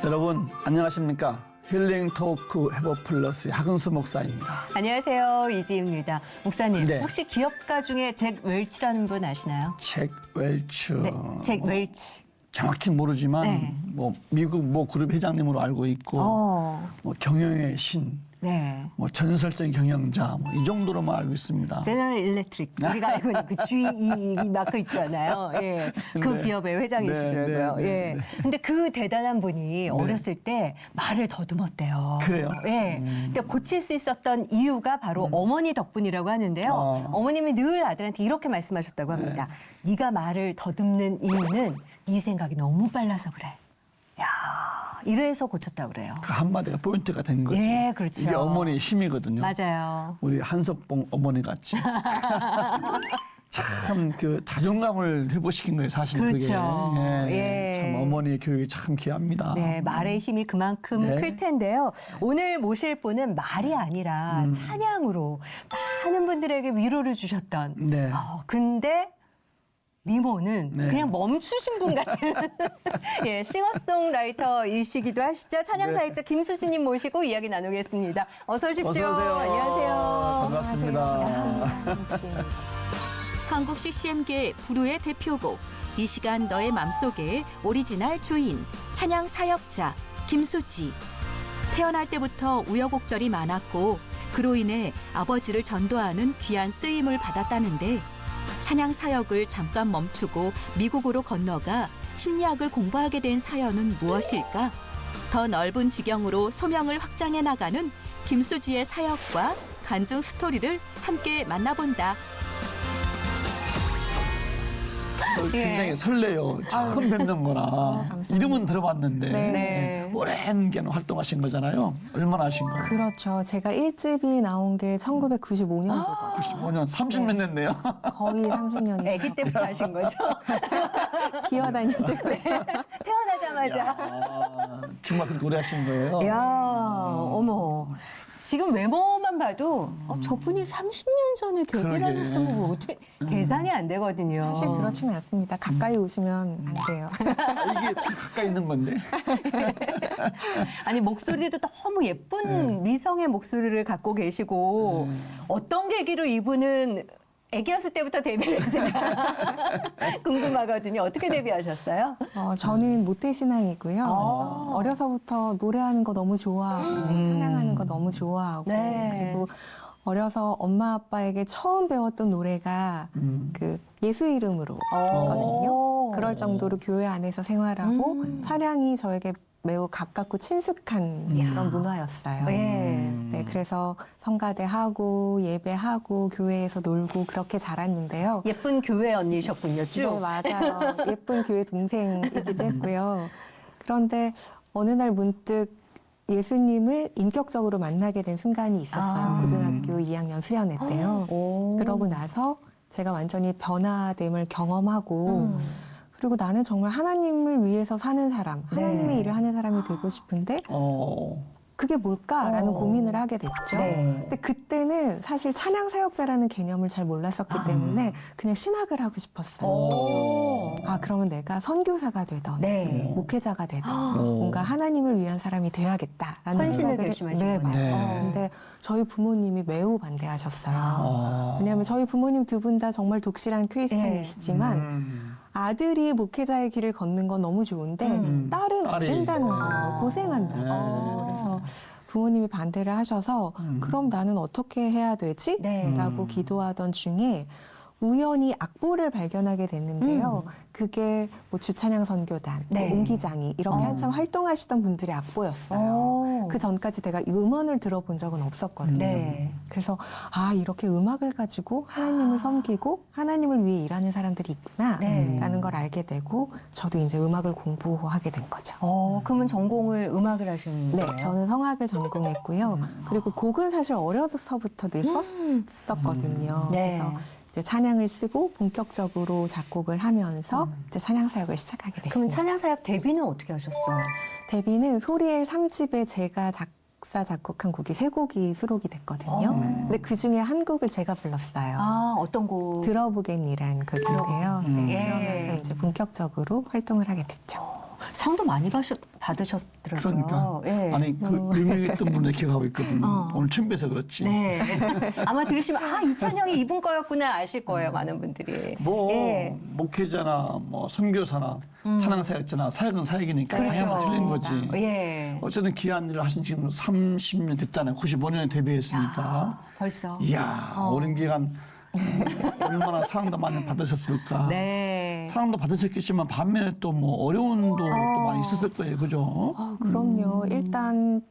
여러분 안녕하십니까? 힐링 토크 해보 플러스 하근수 목사입니다. 안녕하세요. 이지입니다. 목사님, 네. 혹시 기업가 중에 잭 웰치라는 분 아시나요? 잭 웰치. 네, 잭 웰치. 정확히 모르지만 네. 뭐 미국 뭐 그룹 회장님으로 알고 있고 뭐 경영의 신, 네. 뭐 전설적인 경영자 뭐 이 정도로만 알고 있습니다. 제너럴 일렉트릭. 우리가 알고 있는 그 GE 마크 있잖아요. 예. 그 네. 기업의 회장이시더라고요. 네, 네, 예. 네. 근데 그 대단한 분이 어렸을 때 말을 더듬었대요. 그래요? 예. 근데 고칠 수 있었던 이유가 바로 어머니 덕분이라고 하는데요. 어머님이 늘 아들한테 이렇게 말씀하셨다고 합니다. 네가 말을 더듬는 이유는 네 생각이 너무 빨라서 그래. 야, 이래서 고쳤다고 그래요. 그 한마디가 포인트가 된 거지. 예, 그렇죠. 이게 어머니의 힘이거든요. 맞아요. 우리 한석봉 어머니 같이. 참 그 자존감을 회복시킨 거예요, 사실 그렇죠. 그게. 예. 참 어머니의 교육이 참 귀합니다. 네, 말의 힘이 그만큼 네. 클 텐데요. 오늘 모실 분은 말이 아니라 찬양으로 많은 분들에게 위로를 주셨던. 네. 근데 미모는 네. 그냥 멈추신 분 같은 예, 싱어송라이터이시기도 하시죠. 찬양사역자 김수진님 모시고 이야기 나누겠습니다. 어서 오십시오. 어서 오세요. 안녕하세요. 반갑습니다. 한국 CCM계 부르의 대표곡 이 시간 너의 맘속에 오리지널 주인 찬양 사역자 김수지. 태어날 때부터 우여곡절이 많았고 그로 인해 아버지를 전도하는 귀한 쓰임을 받았다는데 찬양 사역을 잠깐 멈추고 미국으로 건너가 심리학을 공부하게 된 사연은 무엇일까? 더 넓은 지경으로 소명을 확장해 나가는 김수지의 사역과 간증 스토리를 함께 만나본다. 굉장히 설레요. 처음 뵙는 거나 이름은 들어봤는데 네. 오랜 기간 활동하신 거잖아요. 얼마나 하신 거예요? 그렇죠. 제가 1집이 나온 게 1995년도거든요. 95년, 30년 됐네요. 거의 30년이 아기 때부터 하신 거죠? 기어다닐 때. 태어나자마자. 정말 그렇게 오래 하신 거예요? 야, 어머. 지금 외모만 봐도 저분이 30년 전에 데뷔를 그러게. 하셨으면 뭐 어떻게 계산이 안 되거든요. 사실 그렇지는 않습니다. 가까이 오시면 안 돼요. 이게 가까이 있는 건데. 아니 목소리도 너무 예쁜 미성의 목소리를 갖고 계시고 어떤 계기로 이분은 아기였을 때부터 데뷔를 했을까 궁금하거든요. 어떻게 데뷔하셨어요? 저는 모태신앙이고요. 어려서부터 노래하는 거 너무 좋아하고 찬양하는 거 너무 좋아하고 네. 그리고 어려서 엄마 아빠에게 처음 배웠던 노래가 그 예수 이름으로거든요. 그럴 정도로 교회 안에서 생활하고 찬양이 저에게 매우 가깝고 친숙한 그런 문화였어요. 네, 그래서 성가대 하고 예배하고 교회에서 놀고 그렇게 자랐는데요. 예쁜 교회 언니셨군요. 네, 쭉. 맞아요. 예쁜 교회 동생이기도 했고요. 그런데 어느 날 문득 예수님을 인격적으로 만나게 된 순간이 있었어요. 고등학교 2학년 수련회 때요. 그러고 나서 제가 완전히 변화됨을 경험하고 그리고 나는 정말 하나님을 위해서 사는 사람, 하나님의 일을 하는 사람이 되고 싶은데 그게 뭘까라는 고민을 하게 됐죠. 네. 근데 그때는 사실 찬양 사역자라는 개념을 잘 몰랐었기 때문에 그냥 신학을 하고 싶었어요. 그러면 내가 선교사가 되던 네. 목회자가 되던 뭔가 하나님을 위한 사람이 되어야겠다라는 헌신을 생각을 결심하신 네, 거네요. 맞아요. 근데 저희 부모님이 매우 반대하셨어요. 왜냐하면 저희 부모님 두 분 다 정말 독실한 크리스찬이시지만 아들이 목회자의 길을 걷는 건 너무 좋은데 딸은 안 딸이. 된다는 거예요. 고생한다고. 그래서 부모님이 반대를 하셔서 그럼 나는 어떻게 해야 되지? 네. 라고 기도하던 중에 우연히 악보를 발견하게 됐는데요. 그게 뭐 주찬양 선교단, 네. 뭐 옹기장이 이렇게 한참 활동하시던 분들의 악보였어요. 그 전까지 내가 음원을 들어본 적은 없었거든요. 네. 그래서 이렇게 음악을 가지고 하나님을 섬기고 하나님을 위해 일하는 사람들이 있구나라는 걸 알게 되고 저도 이제 음악을 공부하게 된 거죠. 그러면 전공을 음악을 하시는 네, 거예요? 저는 성악을 전공했고요. 그리고 곡은 사실 어려서부터 늘 썼었거든요. 네. 그래서 이제 찬양을 쓰고 본격적으로 작곡을 하면서 이제 찬양 사역을 시작하게 됐습니다. 그럼 찬양사역 데뷔는 어떻게 하셨어요? 데뷔는 소리엘 3집에 제가 작사 작곡한 곡이 3곡이 수록이 됐거든요. 근데 그 중에 한 곡을 제가 불렀어요. 어떤 곡? 들어보겠니란 곡인데요. 네, 예. 그러면서 이제 본격적으로 활동을 하게 됐죠. 상도 많이 받으셨더라고요. 그러니까. 예. 아니 그 유명했던 분들 기억하고 있거든. 오늘 처음 뵈서 그렇지. 네. 아마 들으시면 이찬영이 이분 거였구나 아실 거예요, 많은 분들이. 뭐 예. 목회자나 뭐 선교사나 찬양사역자나 사역은 사역이니까 다양한 틀린 거지. 예. 어쨌든 귀한 일을 하신 지금 30년 됐잖아요. 95년에 데뷔했으니까. 벌써. 이야 오랜 기간 얼마나 사랑도 많이 받으셨을까. 네. 사랑도 받으셨겠지만 반면에 또 뭐 어려움도 또 많이 있었을 거예요, 그죠? 그럼요. 일단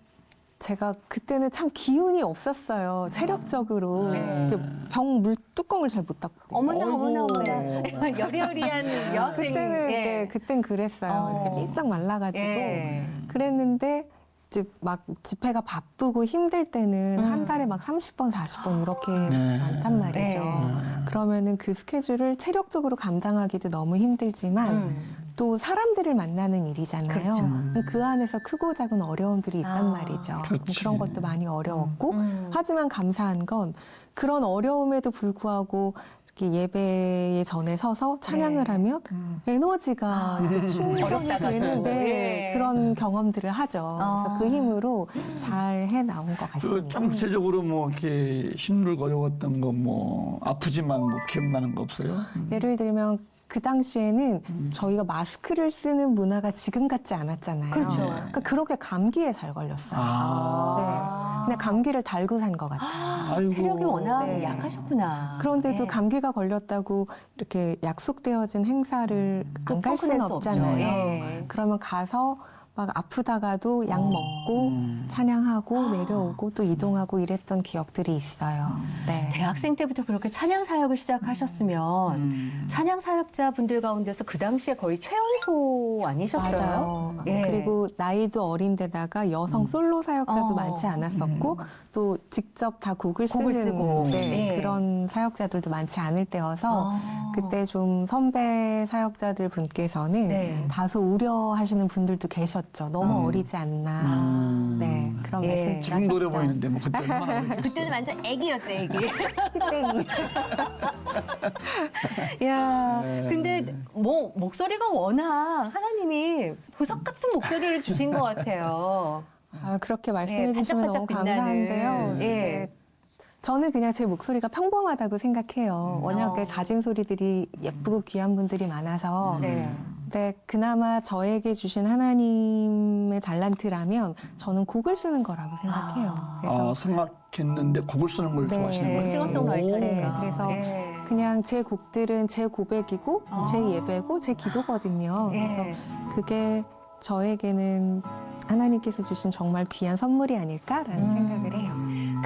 제가 그때는 참 기운이 없었어요. 체력적으로. 네. 병 물 뚜껑을 잘 못 닫거든요. 어머나. 아이고. 여리여리한 여학생. 그때는 예. 그땐 그랬어요. 이렇게 삐쩍 말라가지고 예. 그랬는데 이제 막 집회가 바쁘고 힘들 때는 한 달에 막 30번, 40번 이렇게 네. 많단 말이죠. 네. 그러면은 그 스케줄을 체력적으로 감당하기도 너무 힘들지만 또 사람들을 만나는 일이잖아요. 그렇죠. 그 안에서 크고 작은 어려움들이 있단 말이죠. 그렇지. 그런 것도 많이 어려웠고 하지만 감사한 건 그런 어려움에도 불구하고 이렇게 예배의 전에 서서 찬양을 네. 하면 에너지가 이렇게 충전이 어렵다가도. 되는데 네. 그런 경험들을 하죠. 그래서 그 힘으로 잘 해 나온 것 그 같습니다. 좀 구체적으로 뭐 이렇게 힘들고 어려웠던 거 뭐 아프지만 뭐 기억나는 거 없어요? 예를 들면 그 당시에는 저희가 마스크를 쓰는 문화가 지금 같지 않았잖아요. 그렇죠. 그러니까 그렇게 감기에 잘 걸렸어요. 네. 그냥 감기를 달고 산 것 같아요. 아이고. 체력이 워낙 네. 약하셨구나. 그런데도 예. 감기가 걸렸다고 이렇게 약속되어진 행사를 안 갈 수는 펑크낼 수 없죠. 없잖아요. 예. 그러면 가서 막 아프다가도 약 먹고 찬양하고 내려오고 또 이동하고 이랬던 기억들이 있어요. 네. 대학생 때부터 그렇게 찬양 사역을 시작하셨으면 찬양 사역자 분들 가운데서 그 당시에 거의 최연소 아니셨어요? 맞아요. 예. 그리고 나이도 어린데다가 여성 솔로 사역자도 어. 많지 않았었고 또 직접 다 곡을 곡을 쓰는 쓰고. 네, 예. 그런 사역자들도 많지 않을 때여서 아. 그때 좀 선배 사역자들 분께서는 네. 다소 우려하시는 분들도 계셨죠. 너무 어리지 않나. 네, 그런 예. 말씀을 지금도 어려 하셨죠. 보이는데 뭐 그때 얼마나 어렸겠어. 그때는 완전 애기였죠, 애기. 땡이. 야, 네. 근데 뭐 목소리가 워낙 하나님이 보석 같은 목소리를 주신 것 같아요. 그렇게 말씀해 주시면 너무 반짝반짝 빛나는. 감사한데요. 예. 네. 저는 그냥 제 목소리가 평범하다고 생각해요. 워낙에 가진 소리들이 예쁘고 귀한 분들이 많아서. 네. 근데 그나마 저에게 주신 하나님의 달란트라면 저는 곡을 쓰는 거라고 생각해요. 그래서 생각했는데 곡을 쓰는 걸 네. 좋아하시는 거예요? 싱어송라이터니까. 네, 그래서 예. 그냥 제 곡들은 제 고백이고 제 예배고 제 기도거든요. 예. 그래서 그게 저에게는 하나님께서 주신 정말 귀한 선물이 아닐까라는 생각을 해요.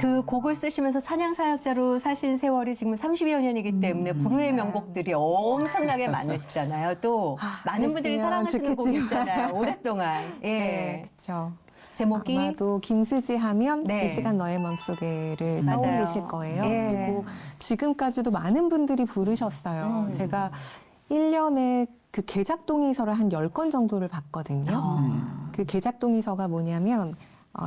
그 곡을 쓰시면서 찬양 사역자로 사신 세월이 지금 30여 년이기 때문에 불후의 명곡들이 엄청나게 많으시잖아요. 또 많은 분들이 그랬으면 사랑하시는 곡 좋겠지만. 있잖아요. 오랫동안. 예. 네, 그렇죠. 제목이 아마도 김수지 하면 네. 이 시간 너의 맘속에를 맞아요. 떠올리실 거예요. 예. 그리고 지금까지도 많은 분들이 부르셨어요. 제가 1년에 그 개작 동의서를 한 10건 정도를 받거든요. 그 개작 동의서가 뭐냐면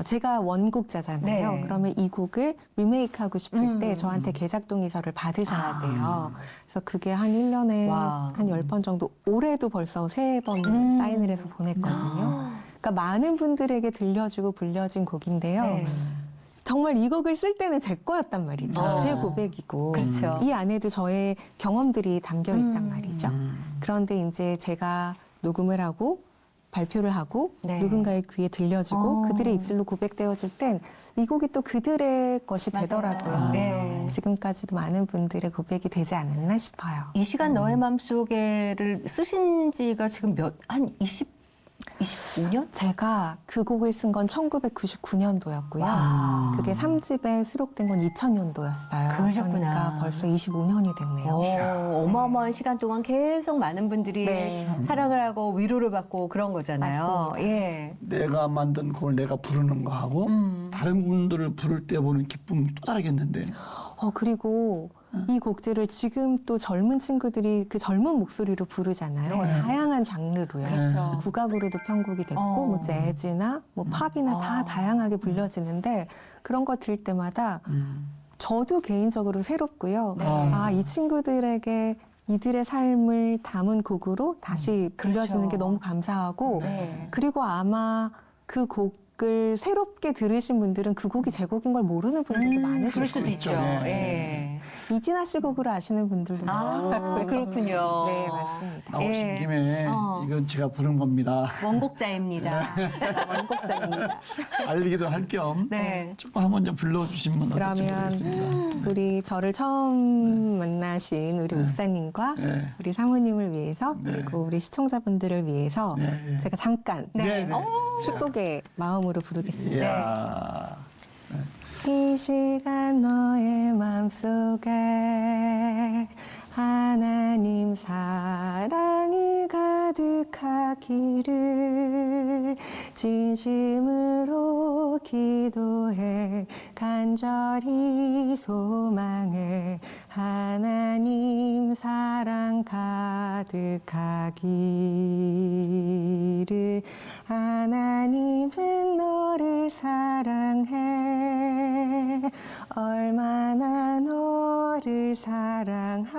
제가 원곡자잖아요. 네. 그러면 이 곡을 리메이크하고 싶을 때 저한테 개작 동의서를 받으셔야 돼요. 그래서 그게 한 1년에 와. 한 10번 정도, 올해도 벌써 3번 사인을 해서 보냈거든요. 그러니까 많은 분들에게 들려주고 불려진 곡인데요. 네. 정말 이 곡을 쓸 때는 제 거였단 말이죠. 제 고백이고. 그렇죠. 이 안에도 저의 경험들이 담겨 있단 말이죠. 그런데 이제 제가 녹음을 하고 발표를 하고 네. 누군가의 귀에 들려주고 그들의 입술로 고백되어질 땐 이 곡이 또 그들의 것이 맞아요. 되더라고요. 네. 지금까지도 많은 분들의 고백이 되지 않았나 싶어요. 이 시간 너의 맘속에를 쓰신 지가 지금 한 25년? 제가 그 곡을 쓴 건 1999년도였고요. 그게 3집에 수록된 건 2000년도였어요. 그러셨구나. 그러니까 벌써 25년이 됐네요. 어마어마한 시간 동안 계속 많은 분들이 네. 사랑을 하고 위로를 받고 그런 거잖아요. 맞습니다. 예. 내가 만든 곡을 내가 부르는 거 하고 다른 분들을 부를 때 보는 기쁨 또 다르겠는데. 그리고 이 곡들을 지금 또 젊은 친구들이 그 젊은 목소리로 부르잖아요. 네. 다양한 장르로요. 그렇죠. 국악으로도 편곡이 됐고, 뭐 재즈나 뭐 팝이나 다 다양하게 불려지는데 그런 거 들을 때마다 저도 개인적으로 새롭고요. 이 친구들에게 이들의 삶을 담은 곡으로 다시 불려지는 그렇죠. 게 너무 감사하고 네. 그리고 아마 그 곡을 새롭게 들으신 분들은 그 곡이 제 곡인 걸 모르는 분들도 많으실 그럴 수도 있죠. 네. 예. 이진아 씨 곡으로 아시는 분들도 아, 그렇군요. 네, 맞습니다. 나오신 예. 김에 어. 이건 제가 부른 겁니다. 원곡자입니다. 원곡자입니다. 알리기도 할 겸 네. 조금 한번 좀 불러주시면 어떨지 그러면 모르겠습니다. 우리 저를 처음 만나신 우리 목사님과 네. 우리 사모님을 위해서 네. 그리고 우리 시청자분들을 위해서 네. 제가 잠깐 네. 네. 축복의 마음으로 부르겠습니다. 이야. 이 시간 너의 마음속에 하나님 사랑이 가득하기를 진심으로 기도해 간절히 소망해 하나님 사랑 가득하기를 하나님은 너를 사랑해 얼마나 너를 사랑하시는지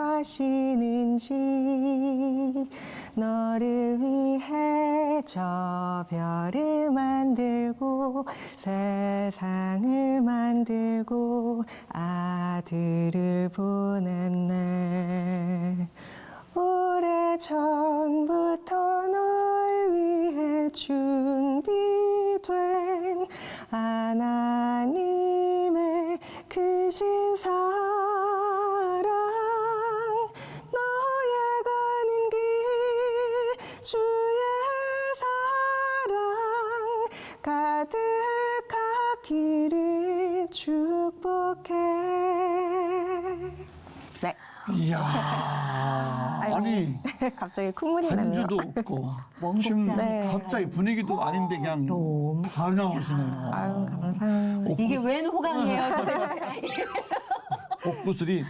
너를 위해 저 별을 만들고 세상을 만들고 아들을 보냈네 오래전부터 널 위해 준비된 하나님의 크신 사랑 너의 가는 길 주의 사랑 가득하기를 축복해 네. 이야. 아이고. 아니 갑자기 콧물이 나네요. 반주도 없고 원곡자. 지금 네. 갑자기 분위기도 아닌데 그냥 너무 다 나오시네요. 아유 감사합니다. 이게 웬 호강이에요, 도대체. 복구슬이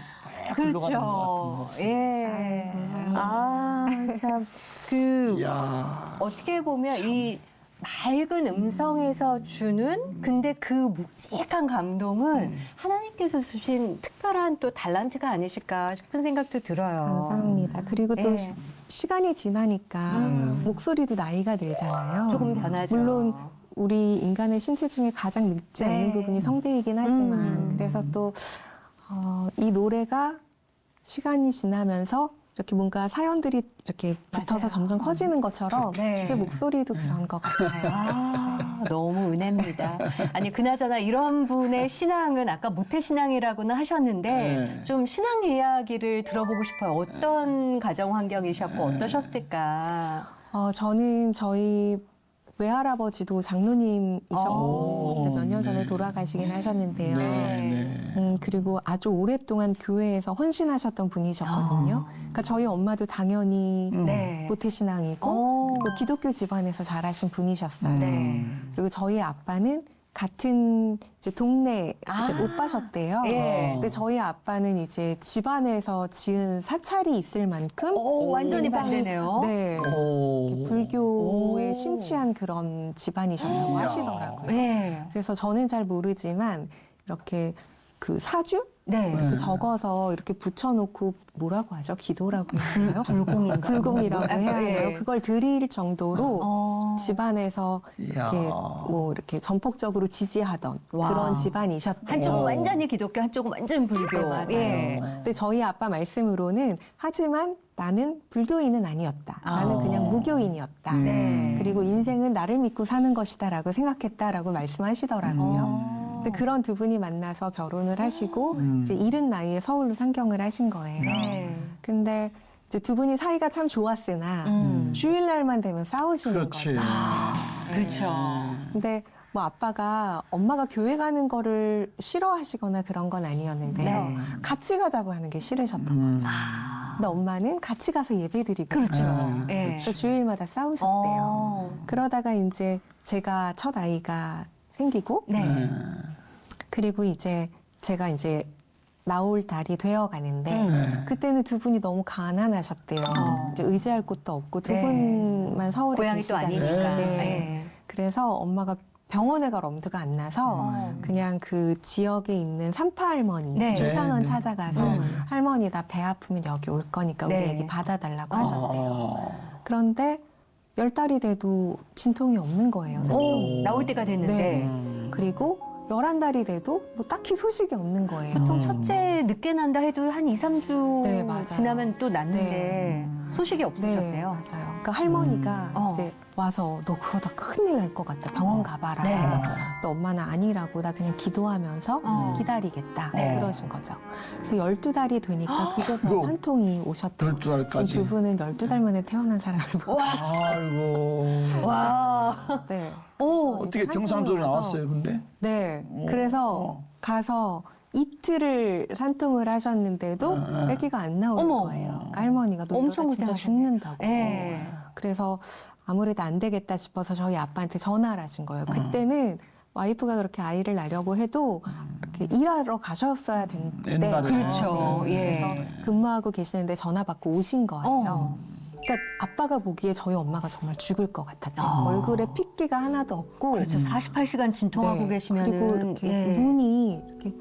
흘러가는 것 그렇죠. 예. 아, 참. 그, 이야. 어떻게 보면 이 맑은 음성에서 주는 근데 그 묵직한 감동은 하나님께서 주신 특별한 또 달란트가 아니실까 싶은 생각도 들어요. 감사합니다. 그리고 또 예. 시간이 지나니까 목소리도 나이가 들잖아요. 조금 변하죠. 물론 우리 인간의 신체 중에 가장 늙지 네. 않는 부분이 성대이긴 하지만 그래서 또 이 노래가 시간이 지나면서 이렇게 뭔가 사연들이 이렇게 붙어서 맞아요. 점점 커지는 것처럼 네. 제 목소리도 그런 것 같아요. 아, 너무 은혜입니다. 아니, 그나저나 이런 분의 신앙은 아까 모태신앙이라고는 하셨는데 네. 좀 신앙 이야기를 들어보고 싶어요. 어떤 가정 환경이셨고 어떠셨을까? 저는 저희 외할아버지도 장로님이셨고 이제 몇 년 전에 네. 돌아가시긴 하셨는데요. 네. 그리고 아주 오랫동안 교회에서 헌신하셨던 분이셨거든요. 그러니까 저희 엄마도 당연히 네. 모태신앙이고 오. 그리고 기독교 집안에서 자라신 분이셨어요. 네. 그리고 저희 아빠는 같은 이제 동네 이제 아. 오빠셨대요. 예. 근데 저희 아빠는 이제 집안에서 지은 사찰이 있을 만큼 오, 완전히 굉장히, 반대네요. 네. 오. 불교에 오. 심취한 그런 집안이셨다고 이야. 하시더라고요. 네. 그래서 저는 잘 모르지만 이렇게 그 사주 네. 이렇게 적어서 이렇게 붙여놓고 뭐라고 하죠? 기도라고 해야 하나요? 불공인가? 불공이라고 해야 하나요? 예. 그걸 드릴 정도로 어. 집안에서 이야. 이렇게 뭐 이렇게 전폭적으로 지지하던 와. 그런 집안이셨대요. 한쪽은 완전히 기독교, 한쪽은 완전 불교. 네, 맞아요. 예. 근데 저희 아빠 말씀으로는 하지만 나는 불교인은 아니었다. 아. 나는 그냥 무교인이었다. 네. 그리고 인생은 나를 믿고 사는 것이다라고 생각했다라고 말씀하시더라고요. 근데 그런 두 분이 만나서 결혼을 하시고 이제 이른 나이에 서울로 상경을 하신 거예요. 네. 근데 이제 두 분이 사이가 참 좋았으나 주일날만 되면 싸우시는 그렇지. 거죠. 그렇죠. 근데 뭐 아빠가 엄마가 교회 가는 거를 싫어하시거나 그런 건 아니었는데요. 네. 같이 가자고 하는 게 싫으셨던 거죠. 근데 엄마는 같이 가서 예배드리고 그렇죠. 싶어요. 예. 그래서 주일마다 싸우셨대요. 어. 그러다가 이제 제가 첫 아이가 생기고 네. 그리고 이제 제가 이제 나올 달이 되어 가는데 그때는 두 분이 너무 가난하셨대요. 이제 의지할 곳도 없고 두 네. 분만 서울에 고향이 또 계시잖아요. 아니니까. 네. 네. 그래서 엄마가 병원에 갈 엄두가 안 나서 그냥 그 지역에 있는 산파 할머니 네. 조산원 네. 찾아가서 네. 할머니 나 배 아프면 여기 올 거니까 우리 네. 애기 받아달라고 하셨대요. 아. 그런데 10달이 돼도 진통이 없는 거예요. 오, 나올 때가 됐는데. 네. 그리고 11달이 돼도 뭐 딱히 소식이 없는 거예요. 보통 첫째 늦게 난다 해도 한 2, 3주 네, 맞아요. 지나면 또 났는데 소식이 네, 없으셨대요. 맞아요. 그러니까 할머니가 어. 이제 와서 너 그러다 큰일 날 것 같다. 병원 가봐라. 네. 또 엄마는 아니라고 나 그냥 기도하면서 어. 기다리겠다. 네. 그러신 거죠. 그래서 12달이 되니까 그제서 아이고. 한 통이 오셨대요. 12달까지. 지금 두 분은 12달 만에 태어난 사람을 보고. 아이고. 와. 네. 오. 어떻게 한 경상도로 통이 와서 나왔어요, 근데? 네. 오. 그래서 가서 이틀을 산통을 하셨는데도 네. 아기가 안 나오는 어머. 거예요. 그러니까 할머니가 너 엄청 이러다 진짜 고생하셨네. 죽는다고. 예. 그래서 아무래도 안 되겠다 싶어서 저희 아빠한테 전화를 하신 거예요. 그때는 와이프가 그렇게 아이를 낳으려고 해도 이렇게 일하러 가셨어야 됐는데 옛날에. 그렇죠. 네. 예. 그래서 근무하고 계시는데 전화 받고 오신 거예요. 어. 그러니까 아빠가 보기에 저희 엄마가 정말 죽을 것 같았대요. 아. 얼굴에 핏기가 하나도 없고 그렇죠. 48시간 진통하고 네. 계시면은 그리고 이렇게 예. 눈이 이렇게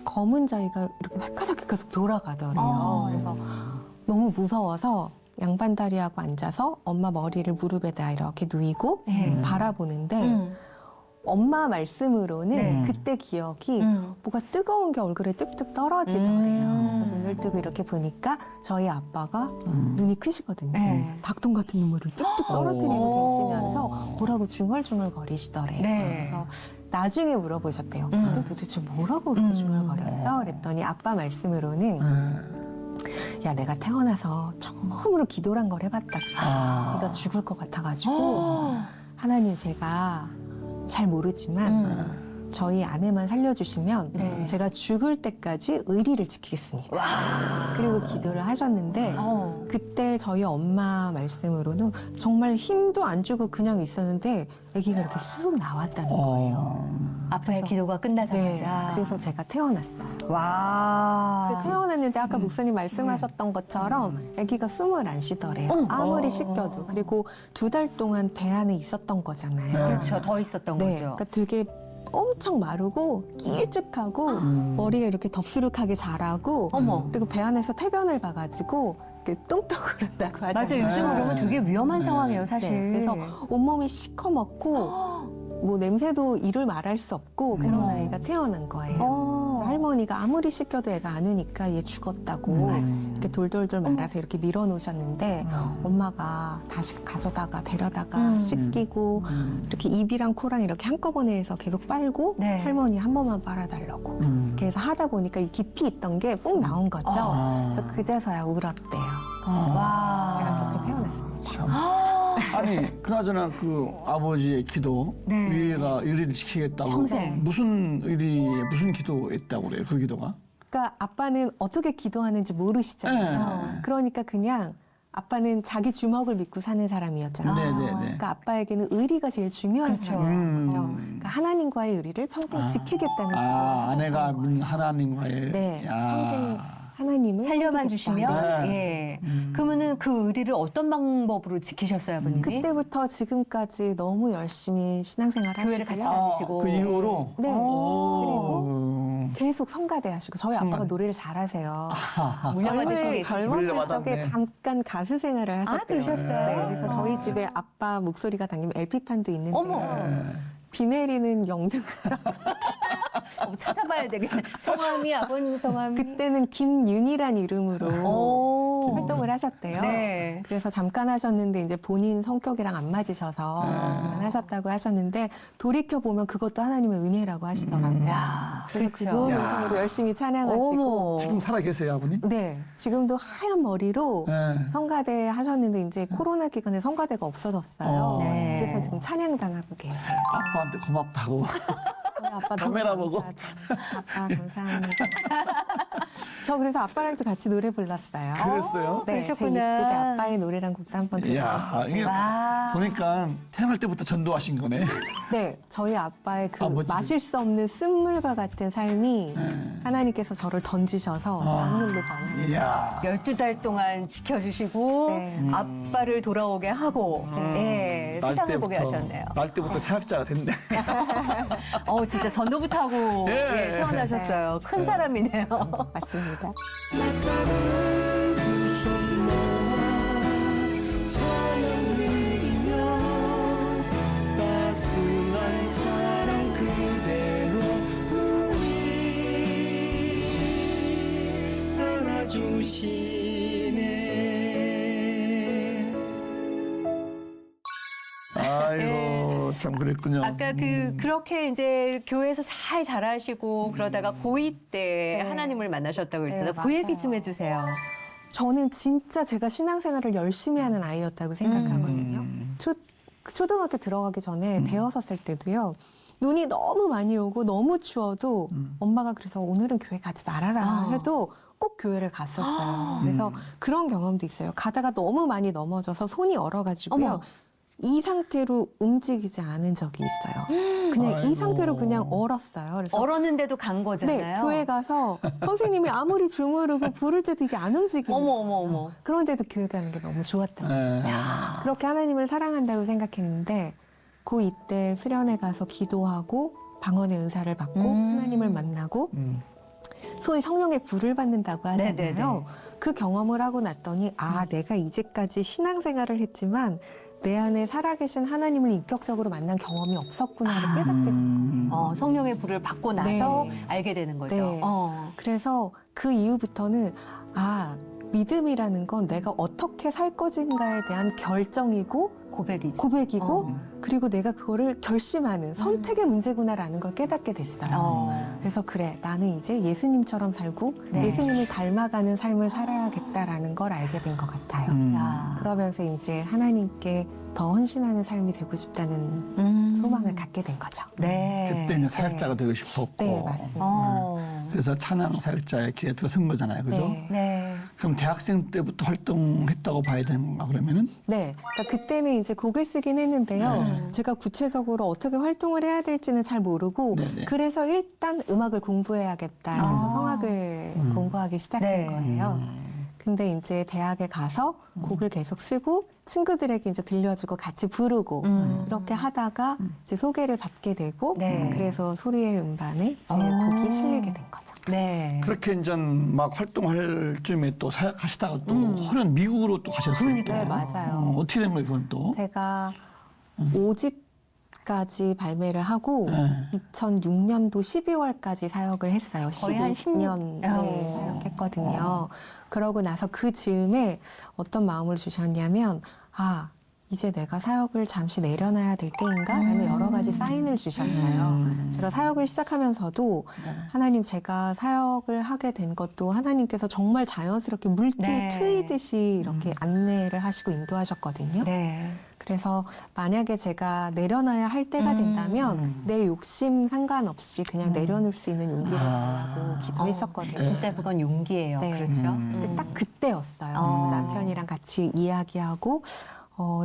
검은 자위가 이렇게 획가닥 돌아가더래요. 아. 그래서 너무 무서워서 양반다리하고 앉아서 엄마 머리를 무릎에다 이렇게 누이고 네. 바라보는데 엄마 말씀으로는 네. 그때 기억이 음. 뭐가 뜨거운 게 얼굴에 뚝뚝 떨어지더래요. 그래서 음. 눈을 뜨고 이렇게 보니까 저희 아빠가 눈이 크시거든요. 네. 닭똥 같은 눈물을 뚝뚝 떨어뜨리고 오. 계시면서 뭐라고 중얼중얼 거리시더래요. 네. 그래서 나중에 물어보셨대요. 근데 도대체 뭐라고 그렇게 중얼거렸어? 그랬더니 아빠 말씀으로는 야 내가 태어나서 처음으로 기도를 한 걸 해봤다. 네가 죽을 것 같아가지고 하나님 제가 잘 모르지만 저희 아내만 살려주시면 네. 제가 죽을 때까지 의리를 지키겠습니다. 그리고 기도를 하셨는데 어. 그때 저희 엄마 말씀으로는 정말 힘도 안 주고 그냥 있었는데 아기가 이렇게 쑥 나왔다는 거예요. 아빠의 기도가 네, 끝나자마자. 그래서 제가 태어났어요. 와. 태어났는데 아까 목사님 말씀하셨던 것처럼 아기가 숨을 안 쉬더래요. 어머. 아무리 씻겨도. 그리고 2달 동안 배 안에 있었던 거잖아요. 그렇죠. 더 있었던 네, 거죠. 그러니까 되게 엄청 마르고 길쭉하고 머리가 이렇게 덥수룩하게 자라고 어머. 그리고 배 안에서 태변을 봐가지고 이렇게 똥똥 그런다고 하잖아요. 맞아요. 요즘 그러면 되게 위험한 상황이에요, 사실. 네, 그래서 온몸이 시커멓고 뭐 냄새도 이를 말할 수 없고 그런 아이가 태어난 거예요. 그래서 할머니가 아무리 씻겨도 애가 안 우니까 얘 죽었다고 이렇게 돌돌돌 말아서 이렇게 밀어놓으셨는데 엄마가 다시 가져다가 데려다가 씻기고 이렇게 입이랑 코랑 이렇게 한꺼번에 해서 계속 빨고 네. 할머니 한 번만 빨아달라고 이렇게 해서 하다 보니까 이 깊이 있던 게 뽕 나온 거죠. 그래서 그제서야 울었대요. 와. 제가 그렇게 태어났습니다. 참. 아니, 그나저나 그 아버지의 기도, 네. 위에가 의리를 지키겠다고. 평생. 무슨 무슨 기도했다고 그래요, 그 기도가? 그러니까 아빠는 어떻게 기도하는지 모르시잖아요. 그러니까 그냥 아빠는 자기 주먹을 믿고 사는 사람이었잖아요. 네네네. 그러니까 아빠에게는 의리가 제일 중요한 그렇죠. 사람이었던 거죠. 그러니까 하나님과의 의리를 평생 지키겠다는 기도를 아내가 하셨던 거예요. 하나님과의. 네, 야. 평생 하나님을 살려만 섬기겠다. 주시면 네. 예. 그러면은 그 의리를 어떤 방법으로 지키셨어요, 아버님이? 그때부터 지금까지 너무 열심히 신앙생활 교회를 같이 하시고요. 다니시고. 그 이후로. 네. 오. 계속 성가대 하시고 저희 아빠가 노래를 잘하세요. 물려받으신 게 젊은 있으시죠? 젊었을 물려받았네. 적에 잠깐 가수 생활을 하셨대요. 그러셨어요? 네, 그래서 저희 집에 아빠 목소리가 담긴 LP판도 있는데 어머. 비 내리는 영등 찾아봐야 되겠네. 성함이 아버님 성함이. 그때는 김윤이란 이름으로 오. 활동을 하셨대요. 네. 그래서 잠깐 하셨는데 이제 본인 성격이랑 안 맞으셔서 하셨다고 하셨는데 돌이켜 보면 그것도 하나님의 은혜라고 하시더라고요. 야, 그래서 그 그렇죠. 좋은 야. 음성으로 열심히 찬양하시고 어머. 지금 살아 계세요, 아버님? 네, 지금도 하얀 머리로 네. 성가대 하셨는데 이제 코로나 기간에 성가대가 없어졌어요. 어. 네. 그래서 지금 찬양당하고 계세요. 아빠한테 고맙다고. 저희 아빠 카메라 너무 보고. 감사하죠. 아빠 감사합니다. 저 그래서 아빠랑도 같이 노래 불렀어요. 그랬어요? 네, 제 그러셨구나. 입집에 아빠의 노래란 곡도 한번 이야, 들려주시죠. 이게 와. 보니까 태어날 때부터 전도하신 거네. 네, 저희 아빠의 그 아버지. 마실 수 없는 쓴물과 같은 삶이 네. 하나님께서 저를 던지셔서 아. 강물로 변한. 이야. 12달 동안 지켜주시고 네. 아빠를 돌아오게 하고 네. 예, 네, 세상을 보게 하셨네요. 날 때부터 사역자가 됐네. 진짜 전도부터 하고 예. 태어나셨어요. 큰 사람이네요. 맞습니다. 아이고 참 그랬군요. 아까 그렇게 이제 교회에서 잘 자라시고 그러다가 고2 때 네. 하나님을 만나셨다고 그랬잖아요. 네, 그 얘기 맞아요. 좀 해주세요. 저는 진짜 제가 신앙생활을 열심히 하는 아이였다고 생각하거든요. 초등학교 들어가기 전에 대여섯 살 때도요. 눈이 너무 많이 오고 너무 추워도 엄마가 그래서 오늘은 교회 가지 말아라 해도 꼭 교회를 갔었어요. 그래서 그런 경험도 있어요. 가다가 너무 많이 넘어져서 손이 얼어가지고요. 어머. 이 상태로 움직이지 않은 적이 있어요. 그냥 이 아이고. 상태로 그냥 얼었어요. 그래서 얼었는데도 간 네, 거잖아요. 교회 가서 선생님이 아무리 주무르고 부를 때도 이게 안 움직이는 어머. 그런데도 교회 가는 게 너무 좋았던 거죠. 네. 그렇게 하나님을 사랑한다고 생각했는데 고2 때 수련회 가서 기도하고 방언의 은사를 받고 하나님을 만나고 소위 성령의 불을 받는다고 하잖아요. 네네네. 그 경험을 하고 났더니 내가 이제까지 신앙생활을 했지만 내 안에 살아계신 하나님을 인격적으로 만난 경험이 없었구나를 깨닫게 된 거예요. 성령의 불을 받고 나서 네. 알게 되는 거죠. 네. 그래서 그 이후부터는 믿음이라는 건 내가 어떻게 살 것인가에 대한 결정이고 고백이고 그리고 내가 그거를 결심하는 선택의 문제구나라는 걸 깨닫게 됐어요. 그래서 그래 나는 이제 예수님처럼 살고 네. 예수님을 닮아가는 삶을 살아야겠다라는 걸 알게 된 것 같아요. 야. 그러면서 이제 하나님께 더 헌신하는 삶이 되고 싶다는 소망을 갖게 된 거죠. 네. 그때는 사역자가 되고 싶었고. 네, 맞습니다. 그래서 찬양 사역자의 길에 들어선 거잖아요, 그죠? 네. 네. 그럼 대학생 때부터 활동했다고 봐야 되는 건가 그러면은? 네, 그러니까 그때는 이제 곡을 쓰긴 했는데요. 네. 제가 구체적으로 어떻게 활동을 해야 될지는 잘 모르고 네네. 그래서 일단 음악을 공부해야겠다 해서 성악을 공부하기 시작한 네. 거예요. 근데 이제 대학에 가서 곡을 계속 쓰고 친구들에게 이제 들려주고 같이 부르고 이렇게 하다가 이제 소개를 받게 되고 네. 그래서 소리의 음반에 제 곡이 실리게 된 거죠. 네. 그렇게 이제 막 활동할 쯤에 또 사역하시다가 또 허는 미국으로 또 가셨어요. 그러니까요. 네, 맞아요. 어떻게 된 거예요, 그건 또? 제가 5집까지 발매를 하고 네. 2006년도 12월까지 사역을 했어요. 거의 한 12년 사역했거든요. 그러고 나서 그 즈음에 어떤 마음을 주셨냐면 이제 내가 사역을 잠시 내려놔야 될 때인가? 라는 여러 가지 사인을 주셨어요. 제가 사역을 시작하면서도 하나님 제가 사역을 하게 된 것도 하나님께서 정말 자연스럽게 물길이 네. 트이듯이 이렇게 안내를 하시고 인도하셨거든요. 네. 그래서 만약에 제가 내려놔야 할 때가 된다면 내 욕심 상관없이 그냥 내려놓을 수 있는 용기를 달라고 기도했었거든요. 진짜 그건 용기예요. 네. 그렇죠. 근데 딱 그때였어요. 어. 남편이랑 같이 이야기하고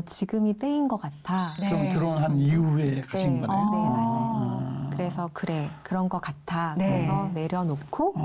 지금이 때인 것 같아. 네. 그럼 결혼한 이후에 가신 네. 거네요. 네, 맞아요. 그래서 그래 그런 것 같아. 네. 그래서 내려놓고